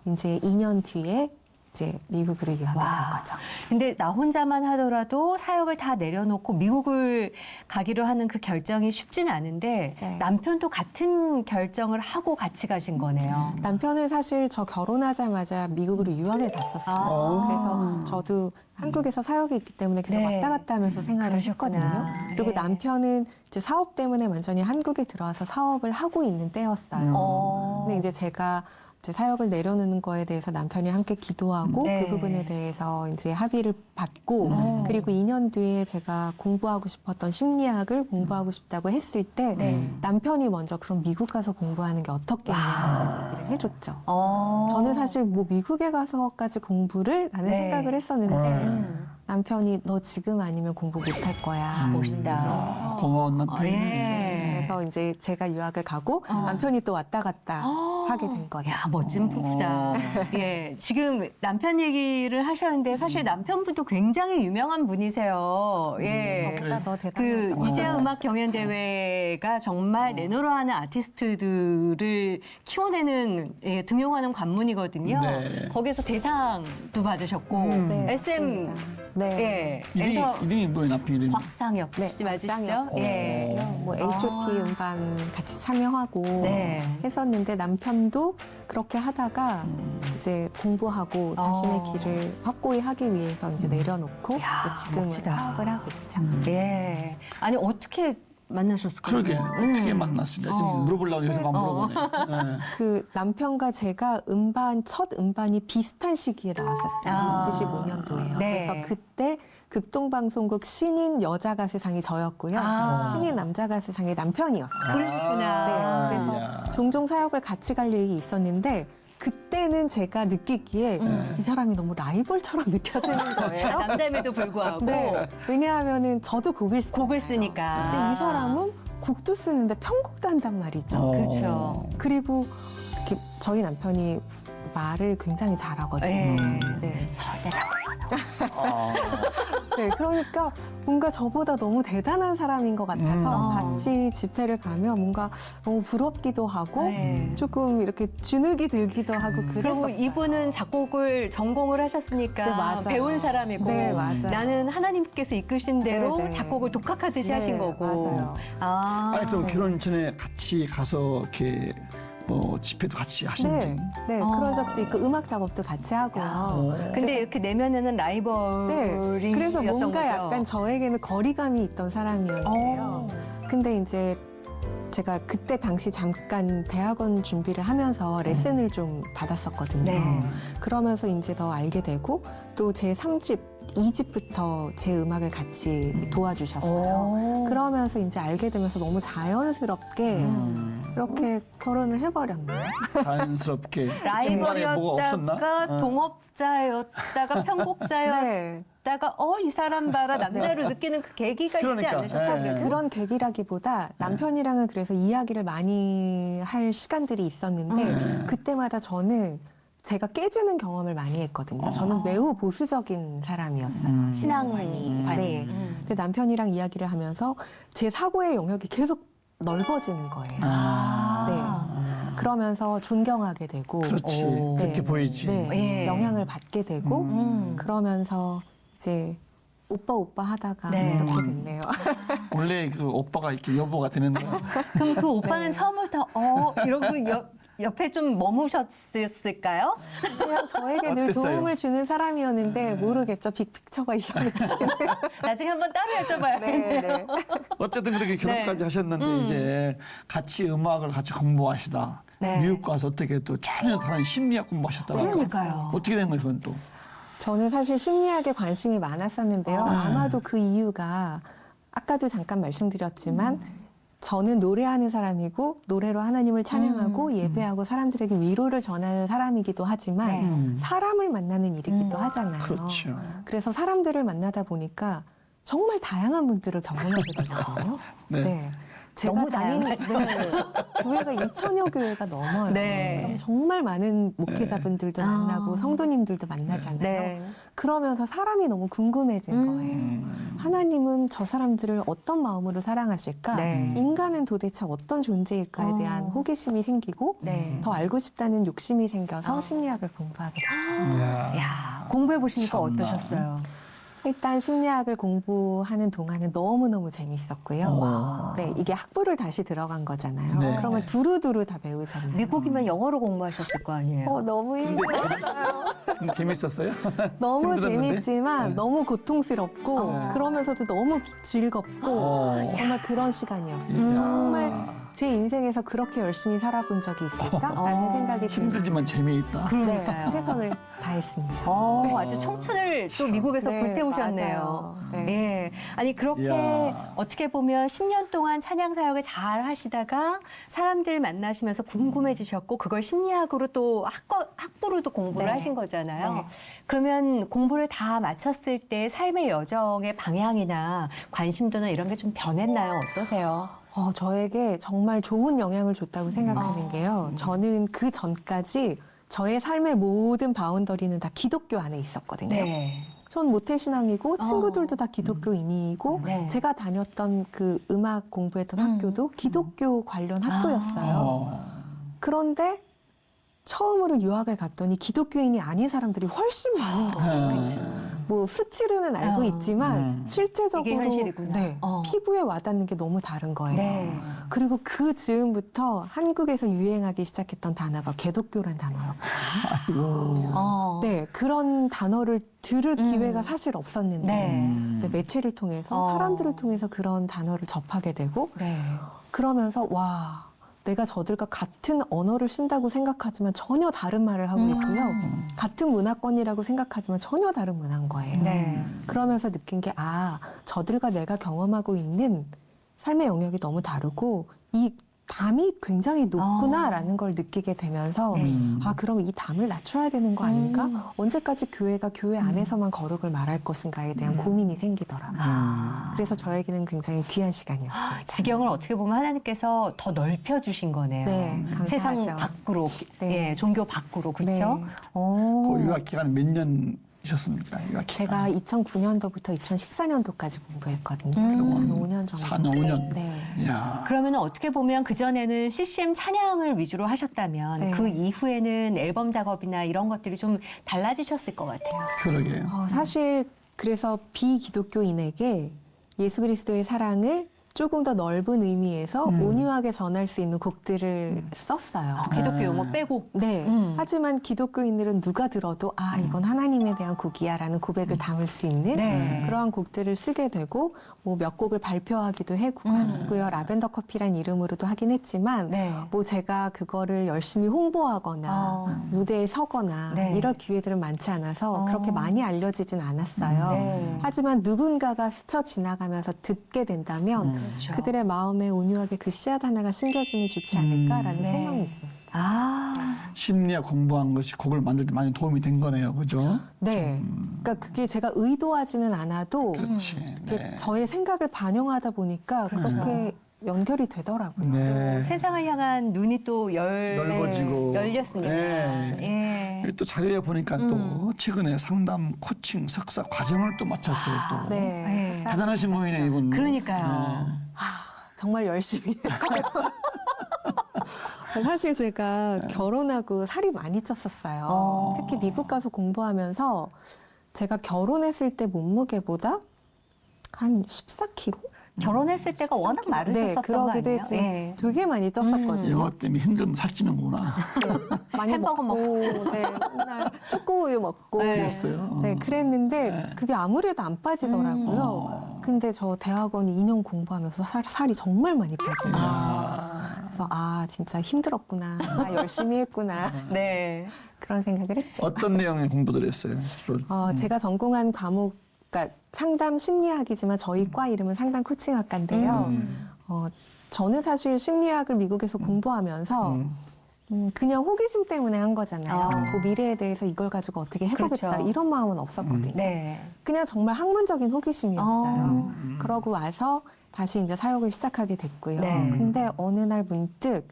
이제 2년 뒤에 이제 미국으로 유학을 간 거죠. 근데 나 혼자만 하더라도 사역을 다 내려놓고 미국을 가기로 하는 그 결정이 쉽진 않은데 네. 남편도 같은 결정을 하고 같이 가신 거네요. 남편은 사실 저 결혼하자마자 미국으로 유학을 갔었어요. 그래서 저도 한국에서 사역이 있기 때문에 계속 네. 왔다 갔다 하면서 생활을 그러셨구나. 했거든요. 그리고 네. 남편은 이제 사업 때문에 완전히 한국에 들어와서 사업을 하고 있는 때였어요. 근데 이제 제가 이제 사역을 내려놓는 거에 대해서 남편이 함께 기도하고 네. 그 부분에 대해서 이제 합의를 받고 그리고 2년 뒤에 제가 공부하고 싶었던 심리학을 공부하고 싶다고 했을 때 네. 남편이 먼저 그럼 미국 가서 공부하는 게 어떻겠냐라는 얘기를 해줬죠. 어. 저는 사실 뭐 미국에 가서까지 공부를 라는 네. 생각을 했었는데 남편이 너 지금 아니면 공부 못할 거야. 멋있다. 고마운 남편이. 예. 네, 그래서 이제 제가 유학을 가고 남편이 또 왔다 갔다 하게 된 거죠. 야, 멋진 부부다. 예, 지금 남편 얘기를 하셨는데 사실 남편분도 굉장히 유명한 분이세요. 예. 저보다 더 그 대단하죠. 유재하 음악 경연 대회가 정말 내노라 하는 아티스트들을 키워내는 예, 등용하는 관문이거든요. 네. 거기서 대상도 받으셨고 네, SM 맞습니다. 네. 예, 엔터 이름이 뭐예요, 남편 이름이? 곽상혁 네, 씨 맞으시죠? 곽상혁. 예. 뭐 H.O.T 음반 같이 참여하고 네. 했었는데 남편도 그렇게 하다가 이제 공부하고 자신의 길을 확고히 하기 위해서 이제 내려놓고 야, 이제 지금은 멋지다. 사업을 하고 있죠. 예. 아니 어떻게 만나셨을까요? 그러게 어떻게 만났습니까? 지금 물어보려고 해서 막 물어보네. 네. 그 남편과 제가 첫 음반이 비슷한 시기에 나왔었어요. 아. 95년도에요. 네. 그래서 그때 극동방송국 신인 여자 가수상이 저였고요. 아. 신인 남자 가수상이 남편이었어요. 그러셨구나. 네, 그래서 야. 종종 사역을 같이 갈 일이 있었는데 그때는 제가 느끼기에 이 사람이 너무 라이벌처럼 느껴지는 거예요. 남자임에도 불구하고 네, 왜냐하면은 저도 곡을 곡을 쓰니까. 근데 이 사람은 곡도 쓰는데 편곡도 한단 말이죠. 그렇죠. 그리고 이렇게 저희 남편이 말을 굉장히 잘하거든요. 네. 네. 서울대 작곡가. 아, 네, 그러니까 뭔가 저보다 너무 대단한 사람인 것 같아서 같이 집회를 가면 뭔가 너무 부럽기도 하고 네. 조금 이렇게 주눅이 들기도 하고 그리고 그랬었어요. 이분은 작곡을 전공을 하셨으니까 네, 맞아요. 배운 사람이고 네, 맞아요. 나는 하나님께서 이끄신 대로 네, 네. 작곡을 독학하듯이 네, 하신 거고. 맞아요. 아. 아니 그럼 결혼 전에 같이 가서 이렇게 뭐 집회도 같이 하시는 네, 네, 어. 그런 적도 있고 음악 작업도 같이 하고요. 근데 이렇게 내면에는 네, 라이벌이 그래서 뭔가 거죠. 약간 저에게는 거리감이 있던 사람이었는데요. 근데 이제 제가 그때 당시 잠깐 대학원 준비를 하면서 레슨을 좀 받았었거든요. 네. 그러면서 이제 더 알게 되고 또 제 3집, 2집부터 제 음악을 같이 도와주셨어요. 그러면서 이제 알게 되면서 너무 자연스럽게 이렇게 결혼을 해버렸네요. 자연스럽게 중간에 뭐가 없었나? 라이벌이었다가 동업자였다가 편곡자였다가 네. 이 사람 봐라 남자로 느끼는 그 계기가 있지 그러니까, 않으셨어요? 네. 그래도? 그런 계기라기보다 남편이랑은 그래서 이야기를 많이 할 시간들이 있었는데 그때마다 저는 제가 깨지는 경험을 많이 했거든요. 저는 매우 보수적인 사람이었어요. 신앙관이. 네. 근데 남편이랑 이야기를 하면서 제 사고의 영역이 계속 넓어지는 거예요. 네. 그러면서 존경하게 되고 그렇지. 오. 그렇게 네. 보이지. 네. 예. 영향을 받게 되고 음. 그러면서 이제 오빠 하다가 네. 이렇게 됐네요. 원래 그 오빠가 이렇게 여보가 되는 거야. 그럼 그 오빠는 네. 처음부터 이러고 옆에 좀 머무셨을까요? 그냥 저에게 늘 어땠어요? 도움을 주는 사람이었는데 모르겠죠. 빅픽처가 있었는지. 나중에 한번 따로 여쭤봐요. 네, 네. 어쨌든 그렇게 결혼까지 하셨는데 이제 같이 음악을 같이 공부하시다. 네. 미국 가서 어떻게 또 전혀 다른 심리학 공부하셨다고. 그러니까요. 어떻게 된 거예요, 그건 또? 저는 사실 심리학에 관심이 많았었는데요. 아마도 그 이유가 아까도 잠깐 말씀드렸지만 저는 노래하는 사람이고 노래로 하나님을 찬양하고 예배하고 사람들에게 위로를 전하는 사람이기도 하지만 사람을 만나는 일이기도 하잖아요. 그렇죠. 그래서 사람들을 만나다 보니까 정말 다양한 분들을 경험하게 되거든요. 네. 제가 너무 다니는 다양하죠. 교회가 2,000여 교회가 넘어요. 네. 그럼 정말 많은 목회자분들도 만나고 성도님들도 만나잖아요. 네. 그러면서 사람이 너무 궁금해진 거예요. 하나님은 저 사람들을 어떤 마음으로 사랑하실까? 네. 인간은 도대체 어떤 존재일까에 대한 호기심이 생기고 네. 더 알고 싶다는 욕심이 생겨서 심리학을 공부하게 됐어요. 이야. 야, 공부해 보시니까 참나. 어떠셨어요? 일단 심리학을 공부하는 동안은 너무너무 재밌었고요. 네, 이게 학부를 다시 들어간 거잖아요. 네. 그러면 두루두루 다 배우잖아요. 미국이면 영어로 공부하셨을 거 아니에요? 너무 힘들어요. 근데 재밌었어요? 너무 힘들었는데? 재밌지만 너무 고통스럽고 네. 그러면서 너무 즐겁고 정말 그런 시간이었어요. 정말 제 인생에서 그렇게 열심히 살아본 적이 있을까라는 생각이 힘들지만 재미있다. 네, 최선을 다했습니다. 아주 청춘을 또 미국에서 네, 불태우셨네요. 맞아요. 네. 예. 아니, 그렇게 이야. 어떻게 보면 10년 동안 찬양 사역을 잘 하시다가 사람들 만나시면서 궁금해지셨고, 그걸 심리학으로 또 학부로도 공부를 네. 하신 거잖아요. 네. 그러면 공부를 다 마쳤을 때 삶의 여정의 방향이나 관심도나 이런 게 좀 변했나요? 어떠세요? 저에게 정말 좋은 영향을 줬다고 생각하는 게요. 저는 그 전까지 저의 삶의 모든 바운더리는 다 기독교 안에 있었거든요. 네. 전 모태신앙이고 친구들도 다 기독교인이고 네. 제가 다녔던 그 음악 공부했던 학교도 기독교 관련 학교였어요. 그런데 처음으로 유학을 갔더니 기독교인이 아닌 사람들이 훨씬 많은 거예요. 뭐 수치로는 알고 있지만 실제적으로 이게 현실이구나. 네, 피부에 와닿는 게 너무 다른 거예요. 네. 그리고 그 즈음부터 한국에서 유행하기 시작했던 단어가 개독교란 단어였거든요. 네, 그런 단어를 들을 기회가 사실 없었는데 네. 근데 매체를 통해서 사람들을 통해서 그런 단어를 접하게 되고 네. 그러면서 와 내가 저들과 같은 언어를 쓴다고 생각하지만 전혀 다른 말을 하고 있고요. 같은 문화권이라고 생각하지만 전혀 다른 문화인 거예요. 네. 그러면서 느낀 게 저들과 내가 경험하고 있는 삶의 영역이 너무 다르고 이 담이 굉장히 높구나라는 걸 느끼게 되면서 그럼 이 담을 낮춰야 되는 거 아닌가? 언제까지 교회가 교회 안에서만 거룩을 말할 것인가에 대한 고민이 생기더라고요. 그래서 저에게는 굉장히 귀한 시간이었어요. 지경을 어떻게 보면 하나님께서 더 넓혀주신 거네요. 네, 감사하죠. 세상 밖으로, 네. 예, 종교 밖으로, 그렇죠? 네. 그 유학 기간 몇 년이셨습니까? 유학 제가 기간. 2009년도부터 2014년도까지 공부했거든요. 그리고 한 5년 정도. 4년, 5년. 네. 이야. 그러면 어떻게 보면 그전에는 CCM 찬양을 위주로 하셨다면 네. 그 이후에는 앨범 작업이나 이런 것들이 좀 달라지셨을 것 같아요. 그러게요. 사실 그래서 비기독교인에게 예수 그리스도의 사랑을 조금 더 넓은 의미에서 온유하게 전할 수 있는 곡들을 썼어요. 기독교 용어 빼고. 네. 하지만 기독교인들은 누가 들어도 이건 하나님에 대한 곡이야라는 고백을 담을 수 있는 네. 그러한 곡들을 쓰게 되고 뭐 몇 곡을 발표하기도 했고요. 라벤더 커피란 이름으로도 하긴 했지만 네. 뭐 제가 그거를 열심히 홍보하거나 무대에 서거나 네. 이럴 기회들은 많지 않아서 그렇게 많이 알려지진 않았어요. 네. 하지만 누군가가 스쳐 지나가면서 듣게 된다면 그렇죠. 그들의 마음에 온유하게 그 씨앗 하나가 심겨지면 좋지 않을까라는 네. 소망이 있습니다. 심리학 공부한 것이 곡을 만들 때 많이 도움이 된 거네요. 그죠? 네. 그러니까 그게 제가 의도하지는 않아도 그렇지. 이게 네. 저의 생각을 반영하다 보니까 그렇게 연결이 되더라고요. 네. 세상을 향한 눈이 또 넓어지고. 열렸으니까. 네. 예. 그리고 또 자료에 보니까 또 최근에 상담, 코칭, 석사 과정을 또 마쳤어요. 또. 네. 네. 대단하신 분이네 이분. 그러니까요. 정말 열심히 했어요. 사실 제가 결혼하고 살이 많이 쪘었어요. 특히 미국 가서 공부하면서 제가 결혼했을 때 몸무게보다 한 14kg? 결혼했을 때가 워낙 마르셨었던 거 그러기도 아니에요? 했지만 예. 되게 많이 쪘었거든요. 영어 때문에 힘들면 살찌는구나. 많이 햄버거 먹고, 네, 맨날 초코우유 먹고. 네. 그랬어요. 네, 그랬는데 그게 아무래도 안 빠지더라고요. 근데 저 대학원 2년 공부하면서 살이 정말 많이 빠진 거예요. 그래서 진짜 힘들었구나. 열심히 했구나. 네. 그런 생각을 했죠. 어떤 내용의 공부들 했어요? 제가 전공한 과목, 그러니까 상담 심리학이지만 저희 과 이름은 상담 코칭학과인데요. 저는 사실 심리학을 미국에서 공부하면서 그냥 호기심 때문에 한 거잖아요. 뭐 미래에 대해서 이걸 가지고 어떻게 해보겠다 그렇죠. 이런 마음은 없었거든요. 네. 그냥 정말 학문적인 호기심이었어요. 그러고 와서 다시 이제 사역을 시작하게 됐고요. 네. 근데 어느 날 문득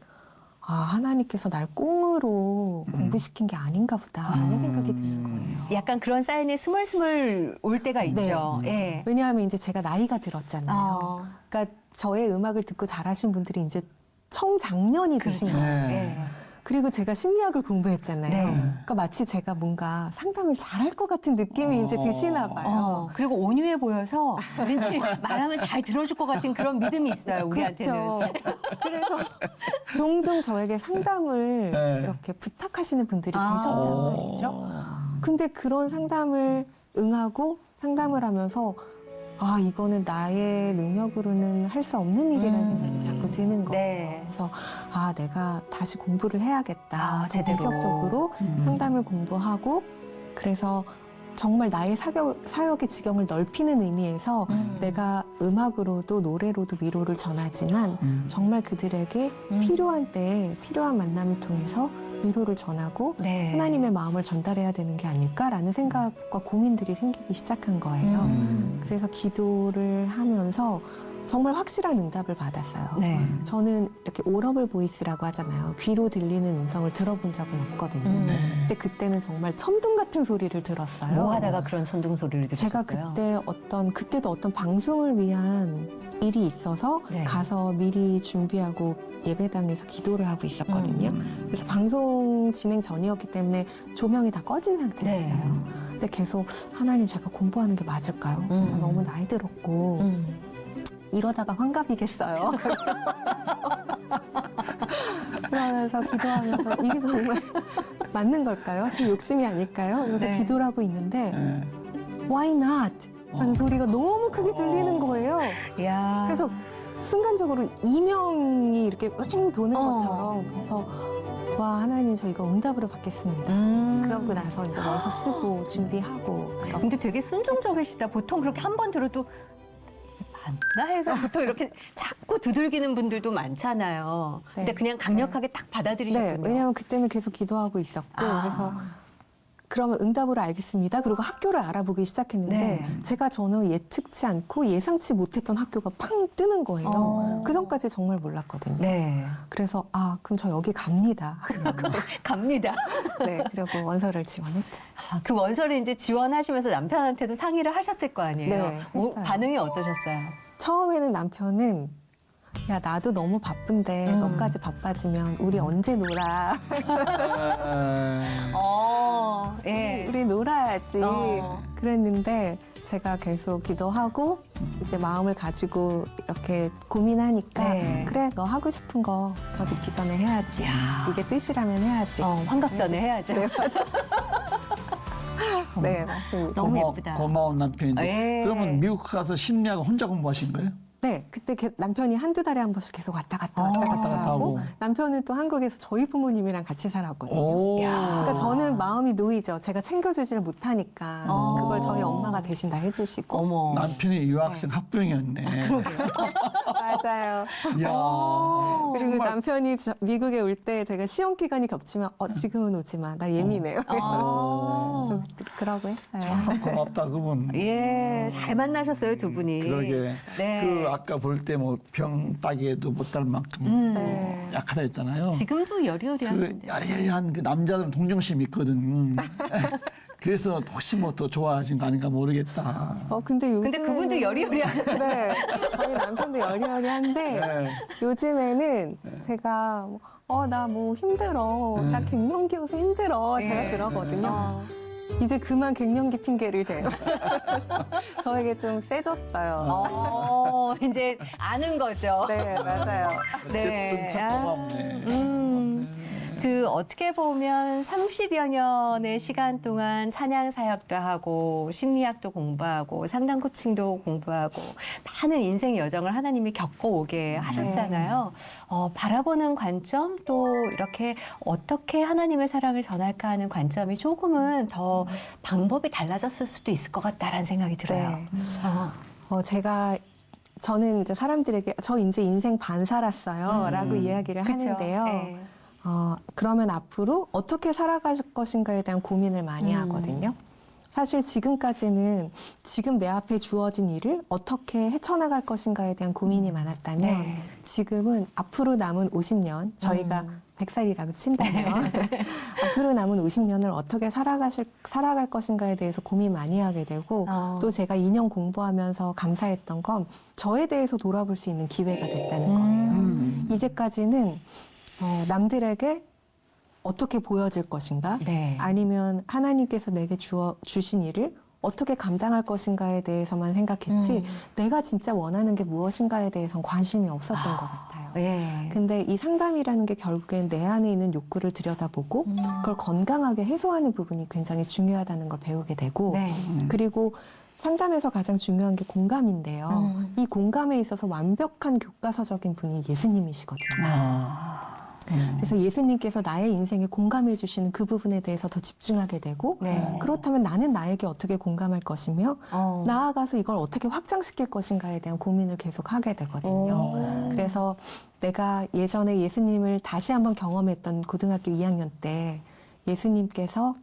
하나님께서 날 꽁으로 공부시킨 게 아닌가 보다라는 생각이 드는 거예요. 약간 그런 사인이 스물스물 올 때가 있죠. 예. 왜냐하면 이제 제가 나이가 들었잖아요. 그러니까 저의 음악을 듣고 자라신 분들이 이제 청장년이 되신 그렇죠. 거예요. 예. 그리고 제가 심리학을 공부했잖아요. 네. 그러니까 마치 제가 뭔가 상담을 잘할 것 같은 느낌이 이제 드시나 봐요. 그리고 온유해 보여서 왠지 말하면 잘 들어줄 것 같은 그런 믿음이 있어요, 우리한테는. 그렇죠. 그래서 종종 저에게 상담을 네. 이렇게 부탁하시는 분들이 계셨단 말이죠. 근데 그런 상담을 응하고 상담을 하면서 이거는 나의 능력으로는 할 수 없는 일이라는 생각이 자꾸 드는 거예요. 네. 그래서 내가 다시 공부를 해야겠다. 제대로. 본격적으로 상담을 공부하고 그래서 정말 나의 사역의 지경을 넓히는 의미에서 내가 음악으로도 노래로도 위로를 전하지만 정말 그들에게 필요한 때에 필요한 만남을 통해서 위로를 전하고 네. 하나님의 마음을 전달해야 되는 게 아닐까라는 생각과 고민들이 생기기 시작한 거예요. 그래서 기도를 하면서 정말 확실한 응답을 받았어요. 네. 저는 이렇게 오러블 보이스라고 하잖아요. 귀로 들리는 음성을 들어본 적은 없거든요. 근데 그때는 정말 천둥 같은 소리를 들었어요. 뭐 하다가 그런 천둥 소리를 들으셨어요? 제가 그때도 어떤 방송을 위한 일이 있어서 네. 가서 미리 준비하고 예배당에서 기도를 하고 있었거든요. 그래서 방송 진행 전이었기 때문에 조명이 다 꺼진 상태였어요. 네. 근데 계속 하나님 제가 공부하는 게 맞을까요? 나 너무 나이 들었고 이러다가 환갑이겠어요. 그러면서 기도하면서 이게 정말 맞는 걸까요? 제 욕심이 아닐까요? 그래서 네. 기도를 하고 있는데 네. Why not? 하는 소리가 너무 크게 들리는 거예요. 야. 그래서 순간적으로 이명이 이렇게 뺑 도는 것처럼 그래서 와 하나님 저 이거 응답으로 받겠습니다. 그러고 나서 이제 원서 쓰고 준비하고 그렇게 근데 되게 순종적이시다. 보통 그렇게 한 번 들어도 맞나 해서 보통 이렇게 자꾸 두들기는 분들도 많잖아요. 근데 네. 그냥 강력하게 딱 네, 받아들이셨군요. 왜냐하면 그때는 계속 기도하고 있었고 그래서 그러면 응답으로 알겠습니다. 그리고 학교를 알아보기 시작했는데 네. 제가 전혀 예측치 않고 예상치 못했던 학교가 팡 뜨는 거예요. 그 전까지 정말 몰랐거든요. 네. 그래서 그럼 저 여기 갑니다. 갑니다. 네, 그리고 원서를 지원했죠. 그 원서를 이제 지원하시면서 남편한테도 상의를 하셨을 거 아니에요? 네, 했어요. 반응이 어떠셨어요? 처음에는 남편은 야 나도 너무 바쁜데 너까지 바빠지면 우리 언제 놀아? 예. 우리 놀아야지. 어. 그랬는데 제가 계속 기도하고 이제 마음을 가지고 이렇게 고민하니까 네. 그래 너 하고 싶은 거 더 늦기 전에 해야지. 이게 뜻이라면 해야지. 환갑 전에 해야죠. 네 맞아. 네 맞습니다. 너무 예쁘다. 고마운 남편인데. 예. 그러면 미국 가서 심리학 혼자 공부하신 거예요? 네, 그때 남편이 한두 달에 한 번씩 계속 왔다 갔다 왔다 갔다 하고 하고. 남편은 또 한국에서 저희 부모님이랑 같이 살았거든요. 오. 그러니까 저는 마음이 놓이죠. 제가 챙겨주지를 못하니까 그걸 저희 엄마가 대신 다 해주시고. 어머. 남편이 유학생 학부형이었네. 맞아요. 이야. 그리고 정말. 남편이 미국에 올 때 제가 시험 기간이 겹치면 지금은 오지 마. 나 예민해요. 그러고 했어요. 고맙다 그분. 예, 잘 만나셨어요, 두 분이. 그러게. 네. 그 아까 볼 때 뭐 병 따기에도 못 달 만큼 네. 약하다 했잖아요. 지금도 그 여리여리하신데. 야리야리한 그 남자들은 동정심이 있거든. 그래서 혹시 뭐 더 좋아하신 거 아닌가 모르겠다. 근데 요즘 근데 그분도 여리여리하셨어요. 네. 저희 남편도 여리여리한데 네. 요즘에는 제가 나 뭐 힘들어. 나 갱년기여서 힘들어. 제가 그러거든요. 이제 그만 갱년기 핑계를 대요. 저에게 좀 세졌어요. 이제 아는 거죠. 네, 맞아요. 네. 어쨌든 참 고맙네. 그 어떻게 보면 30여 년의 시간 동안 찬양 사역도 하고 심리학도 공부하고 상담 코칭도 공부하고 많은 인생 여정을 하나님이 겪어오게 하셨잖아요. 바라보는 관점 또 이렇게 어떻게 하나님의 사랑을 전할까 하는 관점이 조금은 더 방법이 달라졌을 수도 있을 것 같다라는 생각이 들어요. 네. 저는 이제 사람들에게 저 이제 인생 반 살았어요. 라고 이야기를 그쵸? 하는데요. 네. 그러면 앞으로 어떻게 살아갈 것인가에 대한 고민을 많이 하거든요. 사실 지금까지는 지금 내 앞에 주어진 일을 어떻게 헤쳐나갈 것인가에 대한 고민이 많았다면 네. 지금은 앞으로 남은 50년, 저희가 100살이라고 친다면 앞으로 남은 50년을 어떻게 살아갈 것인가에 대해서 고민 많이 하게 되고 또 제가 2년 공부하면서 감사했던 건 저에 대해서 돌아볼 수 있는 기회가 됐다는 거예요. 이제까지는 남들에게 어떻게 보여질 것인가? 네. 아니면 하나님께서 내게 주신 일을 어떻게 감당할 것인가에 대해서만 생각했지 내가 진짜 원하는 게 무엇인가에 대해서는 관심이 없었던 것 같아요. 예. 근데 이 상담이라는 게 결국엔 내 안에 있는 욕구를 들여다보고 그걸 건강하게 해소하는 부분이 굉장히 중요하다는 걸 배우게 되고 네. 그리고 상담에서 가장 중요한 게 공감인데요. 이 공감에 있어서 완벽한 교과서적인 분이 예수님이시거든요. 그래서 예수님께서 나의 인생에 공감해 주시는 그 부분에 대해서 더 집중하게 되고 네. 그렇다면 나는 나에게 어떻게 공감할 것이며 나아가서 이걸 어떻게 확장시킬 것인가에 대한 고민을 계속 하게 되거든요. 그래서 내가 예전에 예수님을 다시 한번 경험했던 고등학교 2학년 때 예수님께서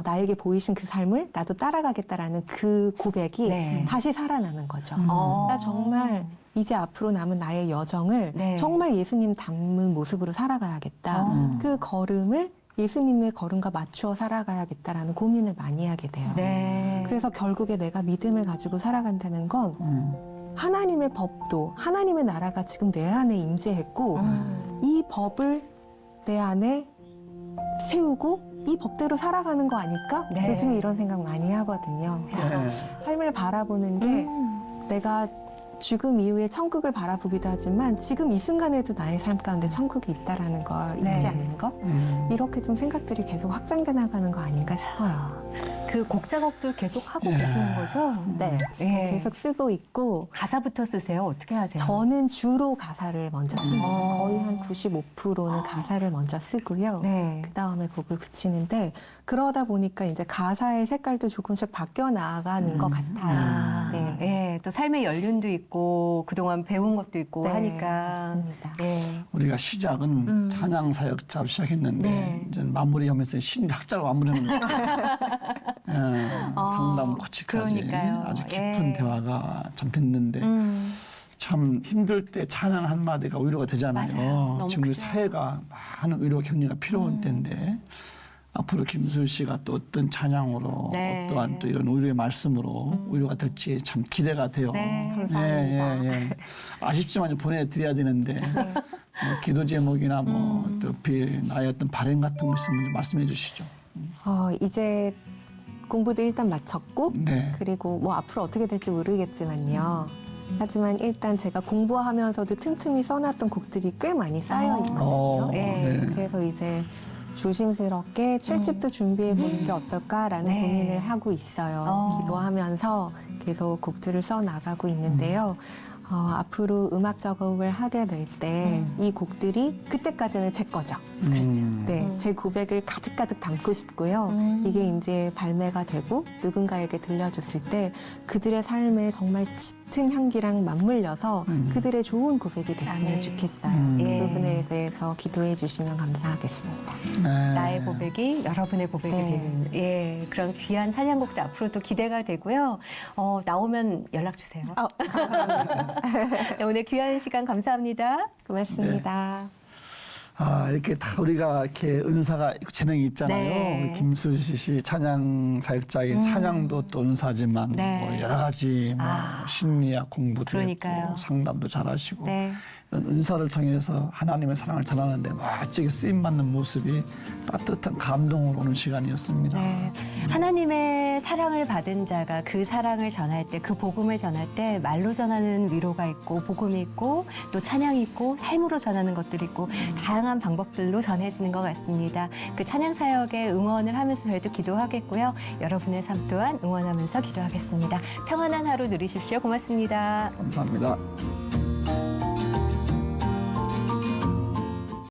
나에게 보이신 그 삶을 나도 따라가겠다라는 그 고백이 네. 다시 살아나는 거죠. 어. 나 정말 이제 앞으로 남은 나의 여정을 네. 정말 예수님 닮은 모습으로 살아가야겠다. 그 걸음을 예수님의 걸음과 맞추어 살아가야겠다라는 고민을 많이 하게 돼요. 네. 그래서 결국에 내가 믿음을 가지고 살아간다는 건 하나님의 법도 하나님의 나라가 지금 내 안에 임재했고 이 법을 내 안에 세우고 이 법대로 살아가는 거 아닐까? 네. 요즘에 이런 생각 많이 하거든요. 네. 삶을 바라보는 게 내가 죽음 이후에 천국을 바라보기도 하지만 지금 이 순간에도 나의 삶 가운데 천국이 있다라는 걸 네. 잊지 않는 것? 이렇게 좀 생각들이 계속 확장돼 나가는 거 아닌가 싶어요. 그 곡 작업도 계속 하고 예. 계시는 거죠? 네, 지금 예. 계속 쓰고 있고 가사부터 쓰세요? 어떻게 하세요? 저는 주로 가사를 먼저 씁니다. 어. 거의 한 95%는 가사를 먼저 쓰고요. 네. 그 다음에 곡을 붙이는데 그러다 보니까 이제 가사의 색깔도 조금씩 바뀌어 나가는 것 같아요. 아, 네. 예, 또 삶의 연륜도 있고 그동안 배운 것도 있고 네, 하니까. 맞습니다. 예. 우리가 시작은 찬양 사역자로 시작했는데 네. 이제 마무리하면서 신학자로 마무리하는 거예요. 상담 코치까지 그러니까요. 아주 깊은 예. 대화가 참 됐는데 참 힘들 때 찬양 한마디가 위로가 되잖아요. 맞아요. 너무 지금 우리 크죠. 사회가 많은 위로 격려가 필요한 때인데 앞으로 김수희 씨가 또 어떤 찬양으로 네. 어떠한 또 이런 위로의 말씀으로 위로가 될지 참 기대가 돼요. 네. 감사합니다. 예. 아쉽지만 보내드려야 되는데 뭐 기도 제목이나 뭐또 나의 어떤 발행 같은 거 있으면 좀 말씀해 주시죠. 이제 공부도 일단 마쳤고 네. 그리고 뭐 앞으로 어떻게 될지 모르겠지만요. 하지만 일단 제가 공부하면서도 틈틈이 써놨던 곡들이 꽤 많이 쌓여 있거든요. 네. 그래서 이제 조심스럽게 7집도 준비해 보는 게 어떨까라는 네. 고민을 하고 있어요. 기도하면서 계속 곡들을 써 나가고 있는데요. 앞으로 음악 작업을 하게 될 때 이 곡들이 그때까지는 제 거죠. 네, 제 고백을 가득가득 담고 싶고요. 이게 이제 발매가 되고 누군가에게 들려줬을 때 그들의 삶에 정말 짙은 향기랑 맞물려서 그들의 좋은 고백이 됐으면 네. 좋겠어요. 예. 그 부분에 대해서 기도해 주시면 감사하겠습니다. 네. 나의 고백이 여러분의 고백이 네. 되는 예, 그런 귀한 찬양곡도 앞으로도 기대가 되고요. 나오면 연락 주세요. 네, 오늘 귀한 시간 감사합니다. 고맙습니다. 이렇게 다 우리가 이렇게 은사가 있고 재능이 있잖아요. 네. 우리 김수희 씨 찬양 사역자인 찬양도 또 은사지만 네. 뭐 여러 가지 뭐 심리학 공부도 그러니까요. 했고 상담도 잘하시고 네. 이런 은사를 통해서 하나님의 사랑을 전하는데 멋지게 쓰임 받는 모습이 따뜻한 감동으로 오는 시간이었습니다. 네. 하나님의 사랑을 받은 자가 그 사랑을 전할 때, 그 복음을 전할 때 말로 전하는 위로가 있고 복음이 있고 또 찬양이 있고 삶으로 전하는 것들이 있고 다양한 방법들로 전해지는 것 같습니다. 그 찬양 사역에 응원을 하면서 저희도 기도하겠고요. 여러분의 삶 또한 응원하면서 기도하겠습니다. 평안한 하루 누리십시오. 고맙습니다. 감사합니다.